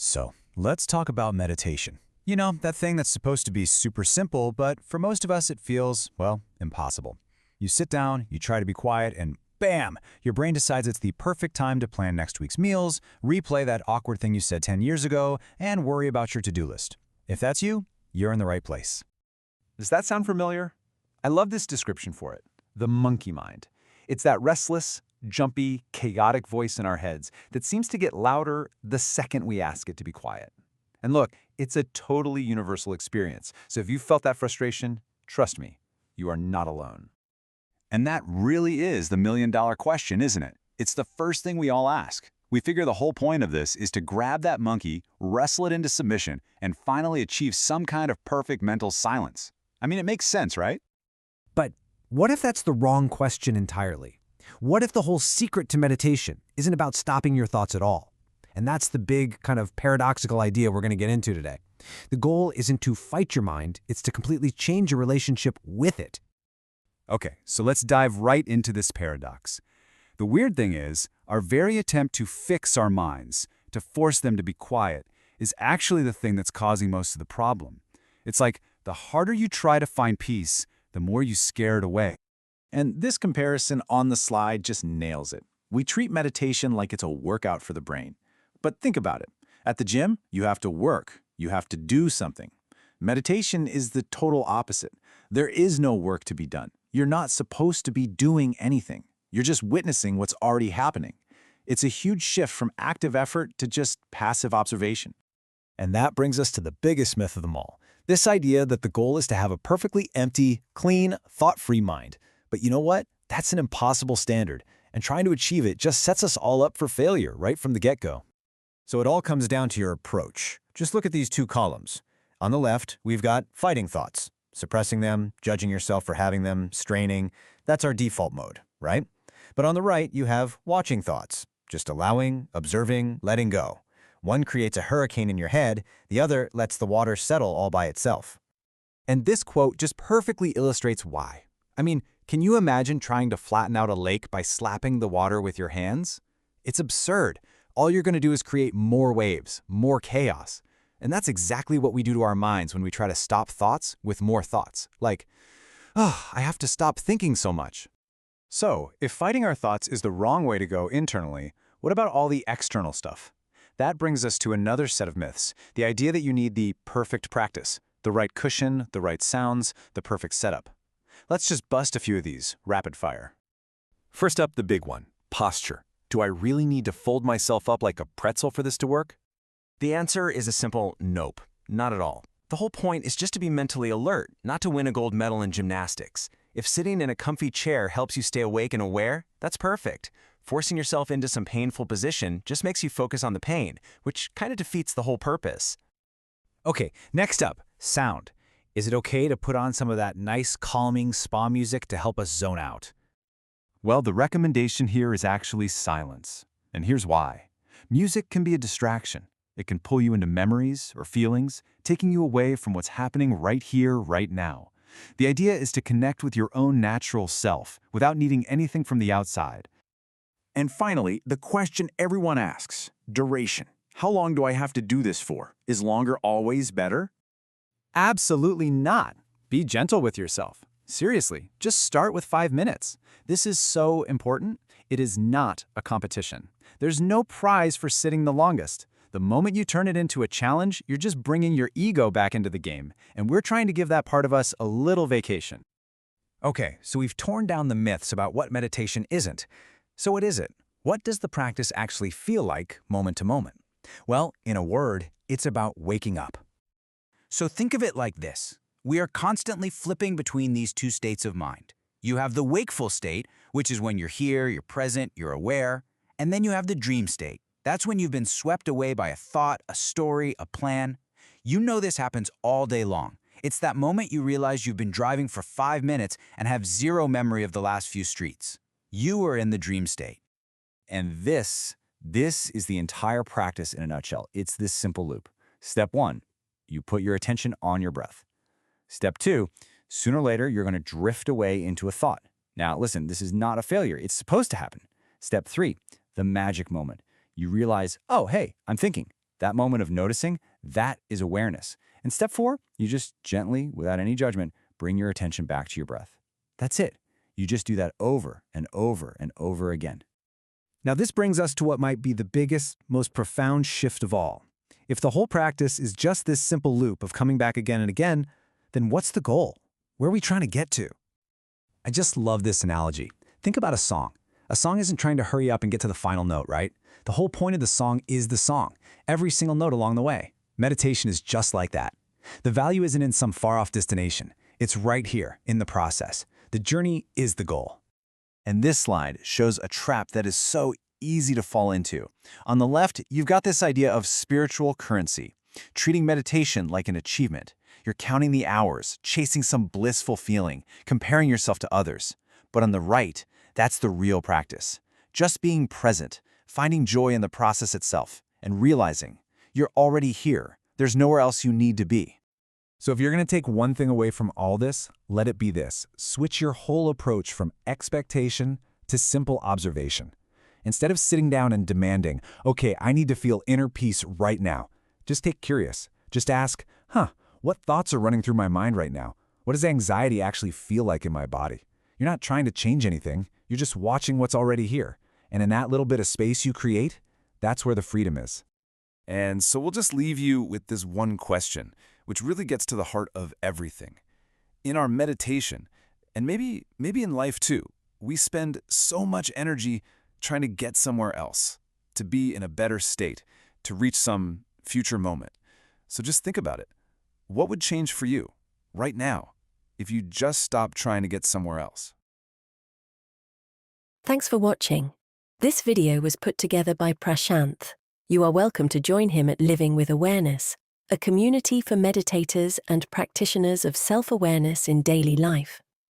So, let's talk about meditation. You know, that thing that's supposed to be super simple, but for most of us it feels, well, impossible. You sit down, you try to be quiet, and bam! Your brain decides it's the perfect time to plan next week's meals, replay that awkward thing you said 10 years ago, and worry about your to-do list. If that's you, you're in the right place. Does that sound familiar? I love this description for it, the monkey mind. It's that restless, jumpy, chaotic voice in our heads that seems to get louder the second we ask it to be quiet. And look, it's a totally universal experience, so if you felt that frustration, trust me, you are not alone. And that really is the million-dollar question, isn't it? It's the first thing we all ask. We figure the whole point of this is to grab that monkey, wrestle it into submission, and finally achieve some kind of perfect mental silence. I mean, it makes sense, right? But what if that's the wrong question entirely? What if the whole secret to meditation isn't about stopping your thoughts at all? And that's the big kind of paradoxical idea we're going to get into today. The goal isn't to fight your mind, it's to completely change your relationship with it. Okay, so let's dive right into this paradox. The weird thing is, our very attempt to fix our minds, to force them to be quiet, is actually the thing that's causing most of the problem. It's like the harder you try to find peace, the more you scare it away. And this comparison on the slide just nails it. We treat meditation like it's a workout for the brain. But think about it. At the gym, you have to work. You have to do something. Meditation is the total opposite. There is no work to be done. You're not supposed to be doing anything. You're just witnessing what's already happening. It's a huge shift from active effort to just passive observation. And that brings us to the biggest myth of them all. This idea that the goal is to have a perfectly empty, clean, thought-free mind. But you know what? That's an impossible standard, and trying to achieve it just sets us all up for failure right from the get-go. So it all comes down to your approach. Just look at these two columns. On the left, we've got fighting thoughts, suppressing them, judging yourself for having them, straining. That's our default mode, right? But on the right, you have watching thoughts, just allowing, observing, letting go. One creates a hurricane in your head, the other lets the water settle all by itself. And this quote just perfectly illustrates why. I mean, can you imagine trying to flatten out a lake by slapping the water with your hands? It's absurd. All you're going to do is create more waves, more chaos. And that's exactly what we do to our minds when we try to stop thoughts with more thoughts. Like, oh, I have to stop thinking so much. So, if fighting our thoughts is the wrong way to go internally, what about all the external stuff? That brings us to another set of myths, the idea that you need the perfect practice, the right cushion, the right sounds, the perfect setup. Let's just bust a few of these, rapid fire. First up, the big one, posture. Do I really need to fold myself up like a pretzel for this to work? The answer is a simple nope, not at all. The whole point is just to be mentally alert, not to win a gold medal in gymnastics. If sitting in a comfy chair helps you stay awake and aware, that's perfect. Forcing yourself into some painful position just makes you focus on the pain, which kind of defeats the whole purpose. Okay, next up, sound. Is it okay to put on some of that nice, calming spa music to help us zone out? Well, the recommendation here is actually silence. And here's why. Music can be a distraction. It can pull you into memories or feelings, taking you away from what's happening right here, right now. The idea is to connect with your own natural self without needing anything from the outside. And finally, the question everyone asks, duration. How long do I have to do this for? Is longer always better? Absolutely not. Be gentle with yourself. Seriously, just start with 5 minutes. This is so important. It is not a competition. There's no prize for sitting the longest. The moment you turn it into a challenge, you're just bringing your ego back into the game, and we're trying to give that part of us a little vacation. Okay, so we've torn down the myths about what meditation isn't. So what is it? What does the practice actually feel like moment to moment? Well, in a word, it's about waking up. So think of it like this. We are constantly flipping between these two states of mind. You have the wakeful state, which is when you're here, you're present, you're aware, and then you have the dream state. That's when you've been swept away by a thought, a story, a plan. You know this happens all day long. It's that moment you realize you've been driving for 5 minutes and have zero memory of the last few streets. You are in the dream state. And this is the entire practice in a nutshell. It's this simple loop. Step 1, you put your attention on your breath. Step 2, sooner or later, you're going to drift away into a thought. Now, listen, this is not a failure. It's supposed to happen. Step 3, the magic moment. You realize, oh, hey, I'm thinking. That moment of noticing, that is awareness. And step 4, you just gently, without any judgment, bring your attention back to your breath. That's it. You just do that over and over and over again. Now, this brings us to what might be the biggest, most profound shift of all. If the whole practice is just this simple loop of coming back again and again, then what's the goal? Where are we trying to get to? I just love this analogy. Think about a song. A song isn't trying to hurry up and get to the final note, right? The whole point of the song is the song, every single note along the way. Meditation is just like that. The value isn't in some far-off destination. It's right here, in the process. The journey is the goal. And this slide shows a trap that is so easy to fall into. On the left, you've got this idea of spiritual currency, treating meditation like an achievement. You're counting the hours, chasing some blissful feeling, comparing yourself to others. But on the right, that's the real practice. Just being present, finding joy in the process itself, and realizing you're already here. There's nowhere else you need to be. So if you're going to take one thing away from all this, let it be this. Switch your whole approach from expectation to simple observation. Instead of sitting down and demanding, okay, I need to feel inner peace right now, just take curious. Just ask, what thoughts are running through my mind right now? What does anxiety actually feel like in my body? You're not trying to change anything. You're just watching what's already here. And in that little bit of space you create, that's where the freedom is. And so we'll just leave you with this one question, which really gets to the heart of everything. In our meditation, and maybe in life too, we spend so much energy trying to get somewhere else, to be in a better state, to reach some future moment. So just think about it. What would change for you, right now, if you just stopped trying to get somewhere else? Thanks for watching. This video was put together by Prashanth. You are welcome to join him at Living with Awareness, a community for meditators and practitioners of self-awareness in daily life.